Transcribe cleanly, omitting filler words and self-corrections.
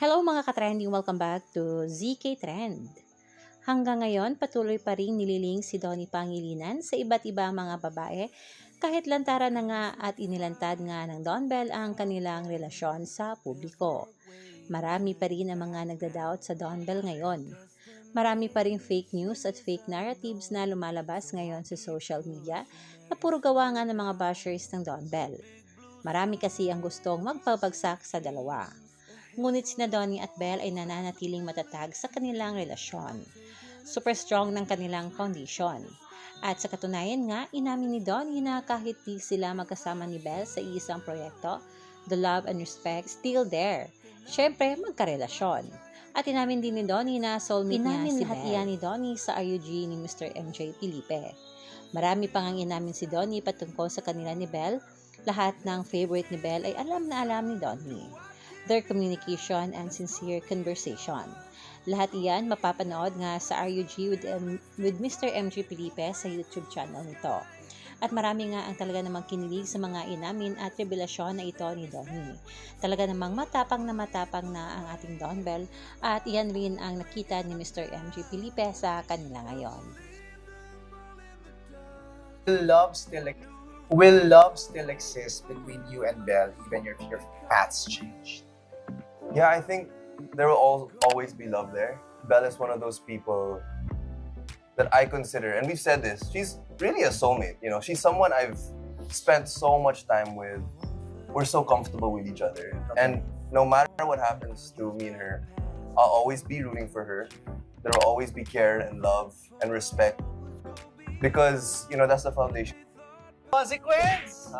Hello mga ka-trending, welcome back to ZK Trend. Hanggang ngayon, patuloy pa rin nililing si Donnie Pangilinan sa iba't ibang mga babae kahit lantaran na nga at inilantad nga ng Don Bell ang kanilang relasyon sa publiko. Marami pa rin ang mga nagda-doubt sa Don Bell ngayon. Marami pa rin fake news at fake narratives na lumalabas ngayon sa social media na puro gawa nga ng mga bashers ng Don Bell. Marami kasi ang gustong magpabagsak sa dalawa. Ngunit sina Donnie at Belle ay nananatiling matatag sa kanilang relasyon. Super strong ng kanilang foundation. At sa katunayan nga, inamin ni Donnie na kahit di sila magkasama ni Belle sa isang proyekto, the love and respect still there. Siyempre, magkarelasyon. At inamin din ni Donnie na soulmate niya si Belle. Inamin ni Donnie sa RUG ni Mr. MJ Felipe. Marami pang ang inamin si Donnie patungkol sa kanila ni Belle. Lahat ng favorite ni Belle ay alam na alam ni Donnie. Their communication and sincere conversation. Lahat iyan mapapanood nga sa RUG with Mr. MJ Felipe sa YouTube channel nito. At marami nga ang talaga namang kinilig sa mga inamin at revelasyon na ito ni Donnie. Talaga namang matapang na ang ating Don Bell at iyan rin ang nakita ni Mr. MJ Felipe sa kanila ngayon. Will love still exist between you and Belle even if your paths change? Yeah, I think there will always be love there. Belle is one of those people that I consider, and we've said this, she's really a soulmate. You know, she's someone I've spent so much time with. We're so comfortable with each other. And no matter what happens to me and her, I'll always be rooting for her. There will always be care and love and respect. Because, you know, that's the foundation. Consequence!